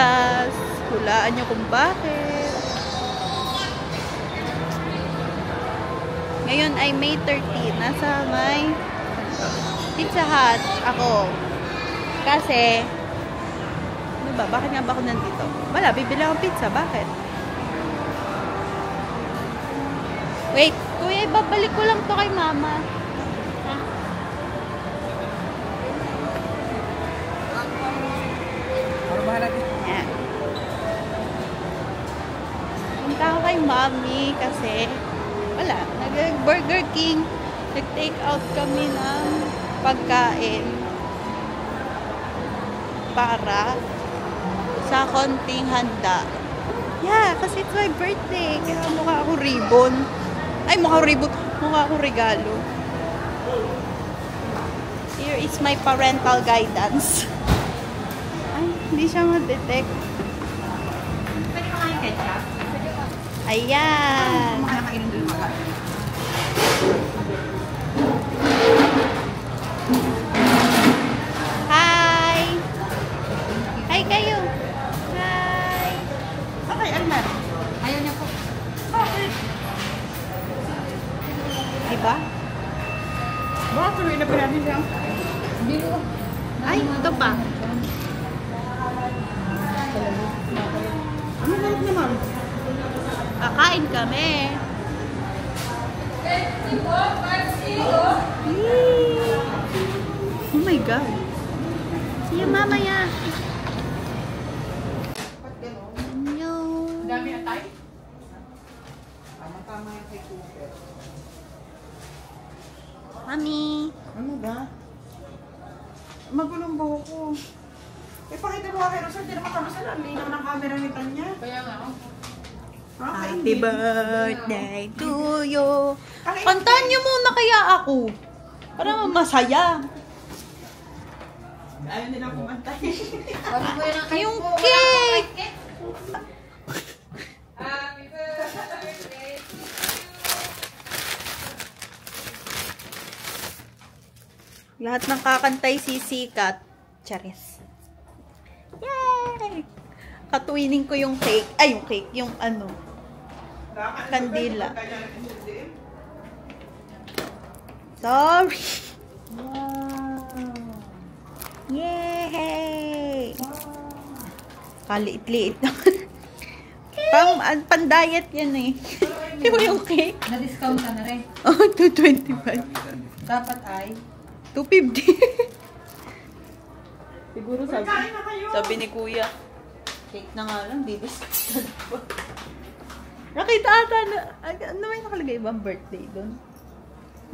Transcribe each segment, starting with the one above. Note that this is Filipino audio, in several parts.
bigas. Hulaan nyo kung bakit. Ngayon ay May 13. Nasa may Pizza Hut ako. Kasi, ano ba? Bakit nga ba ako nandito? Wala, bibili akong pizza. Bakit? Wait, kuya, ibabalik ko lang to kay mama. Ha? Yeah. Punta ako kay mami kasi wala, nag-Burger King. Nag-take out kami ng pagkain para sa konting handa. Yeah, kasi it's my birthday. Kaya mukha ako ribbon. Ay, mukha ribbon. Mukha ako regalo. Here is my parental guidance. Ay, hindi siya ma-detect. Pwede mo kain ketchup? Ayan. Makakainin doon makain. Hi! Hi kayo! Hi! Okay, Almar. Ayaw niya po. Bakit? Diba? Bakit tuloy na pinati siya? Hindi ko. Ay, ito pa. Ano ba naman? Kakain kami. Oh my God. See you mamaya. No. Dami atay? Tama-tama yung kay Cooper. Mami. Ano ba? Magulong buho ko. Pakita mo kay Rosal, hindi naman kami sa linaw ng camera ni Tanya. Kaya nga ako. Happy birthday to you. Kantahan niyo muna kaya ako. Para masaya. Ayaw nila kumantay. Yung cake. Happy birthday. Lahat ng kakantay sisikat. Charis. Yay! Katuwinin ko yung cake. Ay, yung cake. Yung ano. Kandila. Sorry. Wow. Yay! Kaliit-liit naman. Pan-diet yan eh. Di ba yung cake? Na-discount ka na rin. Oh, 225. Dapat ay 250. Siguro sabi ni kuya, cake na nga lang, didiscuss pa. Nakita ata na, ano may nakalagay bang birthday doon?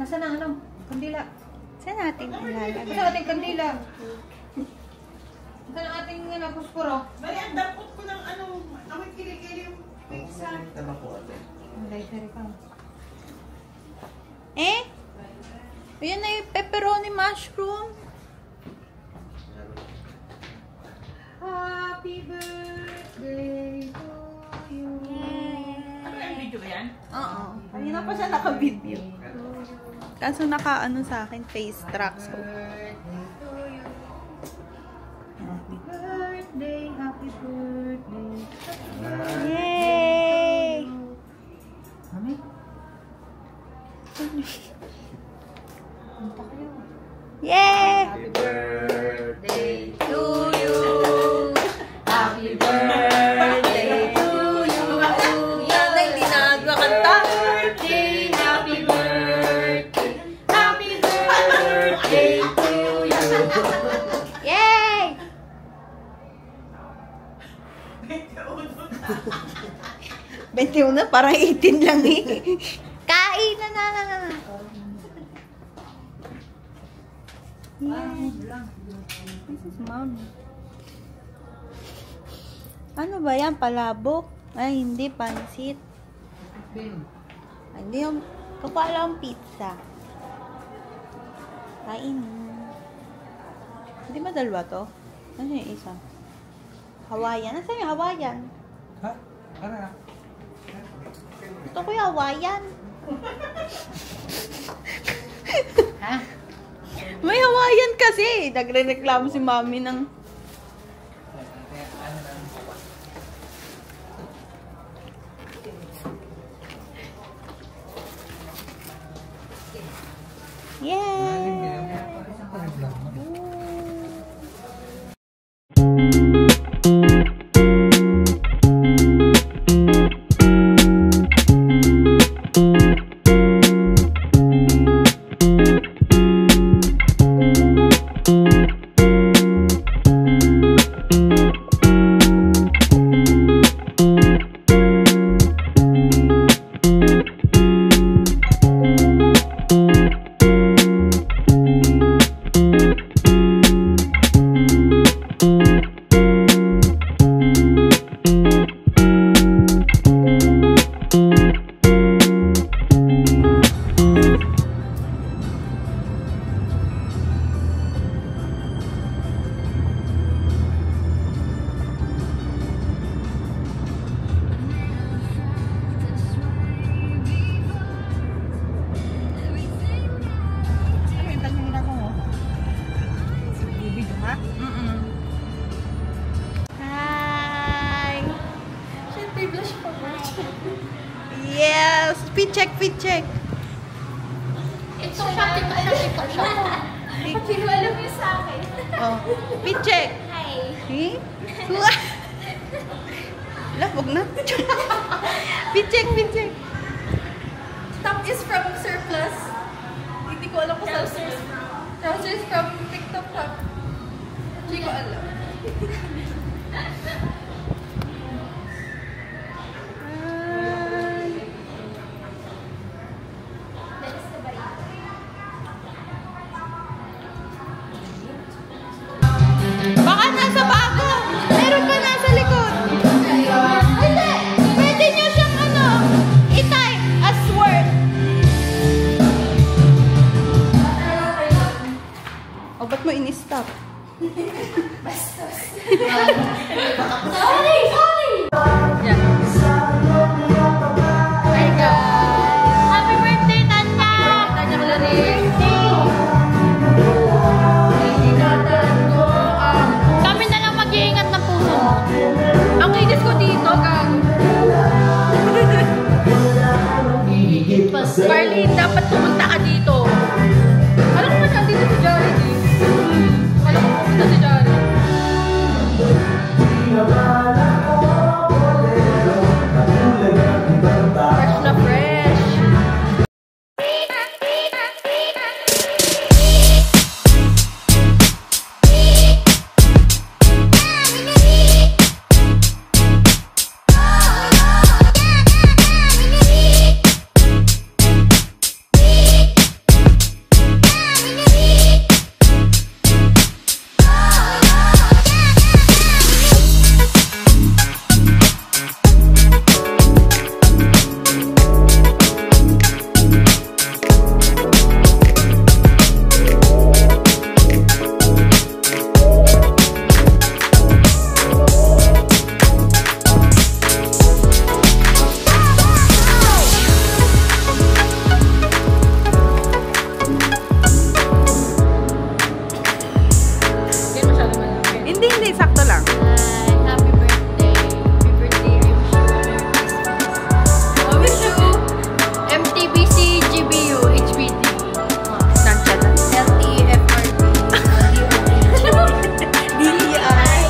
Nasaan ang ano? Kandila. Saan natin ilalagay? Nasaan ating kandila? Nasaan ang ating puspuro? May andapot ko ng ano, amoy kilikili yung pizza. Lighter ka. Eh? Ayan na yung pepperoni mushroom. Happy birthday to you. Ano yung video ba yan? Oo. Kanina pa siya naka-video. Kaso naka-ano sa akin, face tracks ko. Happy birthday, happy birthday. Yay! Mami? Punta kayo. Yay! Happy birthday to you. Happy birthday to you. Yan ay hindi na nagkakanta. Birthday, happy birthday. Happy birthday to you. Yay! 21 na, parang 18 lang eh. Kain na na. This is mom. Ano ba yan? Palabok? Ay, hindi. Pansit. Ay, hindi yung... Kapala ang pizza. Kain. Hindi ba dalawa to? Ano yung isa? Hawaiian. Nasaan yung Hawaiian? Ha? Ano na? Gusto ko yung Hawaiian. Ha? May Hawaiian kasi. Nagre-reklamo si mami ng... Fit check, fit check. Ito siya, ito siya. Hindi ko alam yung sa akin. Oh, fit check. Hi. Eh? Wag na. Fit check, fit check. Top is from surplus. Hindi ko alam kung trousers. Trousers from TikTok shop. Hindi ko alam. Baka nasa bago. Meron pa nasa likod. Hindi. Pwede nyo siyang i-type as word. O, ba't mo in-stop? Sorry! Yan. Hi guys! Happy birthday, Tanya! Tanya ko lang Kami na lang mag-iingat ng puso. Ang inis ko dito, gago. Carly, dapat pumunta ka dito. Alam mo na, dito si Jared eh. Alam mo pumunta si Jared. Fresh na fresh. Hindi, sakto lang. Happy birthday. Happy birthday, I wish you MTBC, GBU, HBD. Nandiyan lang. LTFRD. DEI.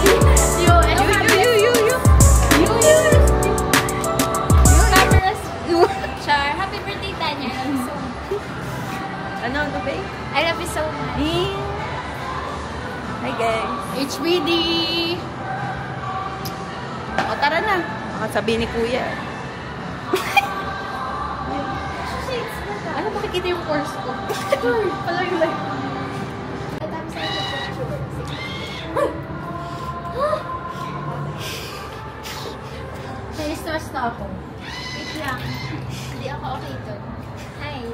Char, happy birthday, Tanya. Ano ba? I love you so much. Hi guys. HBD. O tara na. Baka sabihin ni Kuya. Ano makikita yung course ko? Pala yung life. Stress na ako. Wait lang. Hindi ako okay doon. Hi.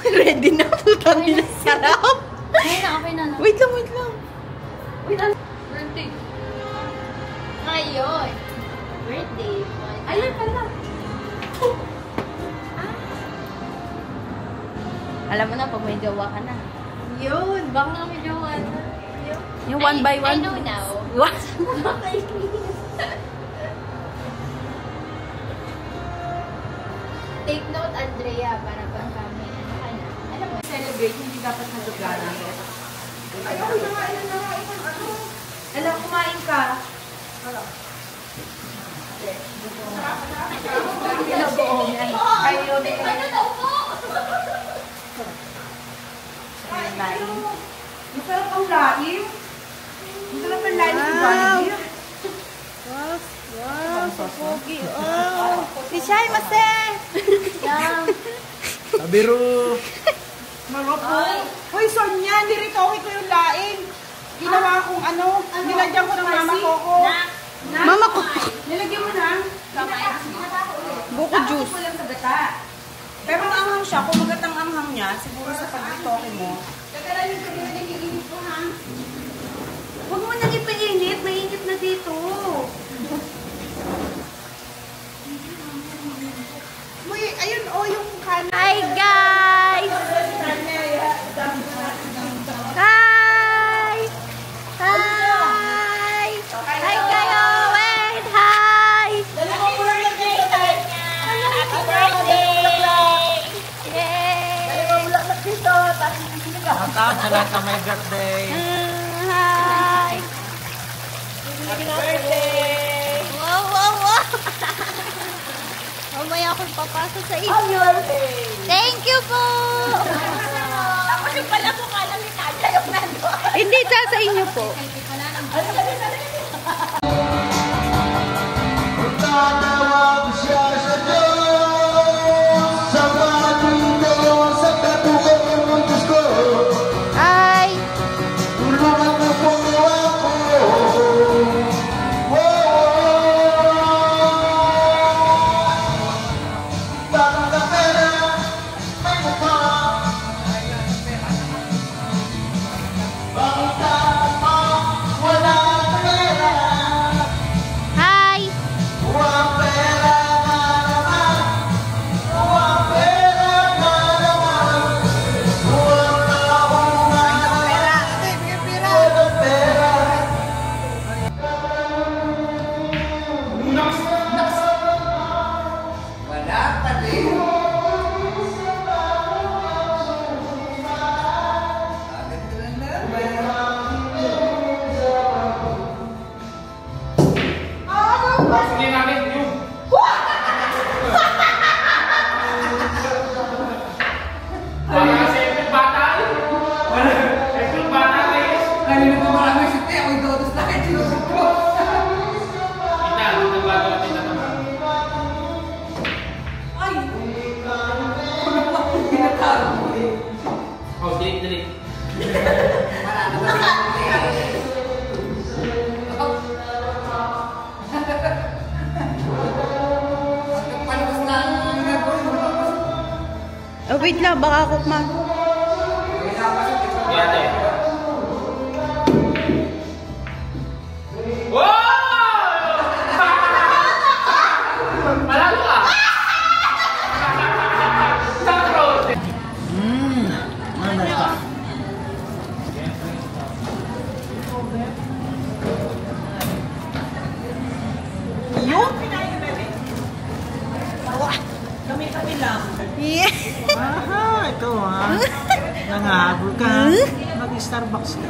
Ready na. Putang nila sarap. Okay na, okay na. Wait lang, wait lang. Wait lang. Birthday. Ngayon. Birthday. Ayun pala. Alam mo na, pag may jowa ka na. Yun. Baka nga may jowa na. Yung one by one. I know now. What? Take note, Andrea, para pag kami. Alam mo, Celebrate, hindi dapat nalugaran. Ayaw, nakain na nga itong ano. Alam, kumain ka. Kayo din. Masarap ang laim. Masarap ang laim ng Jollibee. Wow, wow, so pogi. Oh, si Shai Mase. Tabiru. Marap po. Hoy, Sonia, niritoke ko yung laing. Ginawa kong nilagyan ko ng mama ko. Mama ko. Nilagyan mo na. Buko juice. Ko lang sa gata. Pero maanghang siya. Kung magatang anghang niya, siguro sa pag-ritoke mo. Huwag mo nang ipainit. Mainit na dito. Uy, ayun yung kanan. Hi guys! Hi! Hi! Hi kayo! Wait! Hi! Dala mo muna lang kayo sa kanya. Congrats on my birthday. Hi! Happy birthday! Wow, wow, wow! Mamaya akong papasok sa inyo. Happy birthday! Thank you po! Tapos yung pala mukha lang ni Tanya yung nandun. Hindi, sa inyo po. Tatawag siya sa Diyos, sa matindyo, sa katuwang ng Diyos ko. Hi! Tulungan mo po ako. Bakit ka pera, may mukha? Bakit ka pa wala pera? Hi! Huwag pera na naman, huwag pera na naman, huwag taong na naman, huwag pera. Wala pa din. Sige namin yung. Wala kasi yung bata eh. Yung bata guys. Kanina pa marami si Teo, ako itotos na kayo sinusok ko. Ina, yung bago natin na naman. Ay! Ano ba kung pinatalo mo eh? Oh, delete. Wala na ba siya? Palabas na ang nagawin mo. Oh, wait lang, baka ako Yate. Wow! Malalo ka! Sakro! Ano ka? Yun? Kami-kami lang. Yeah. Aha, ito ha. Nangahabol ka. Mag-Starbucks ka.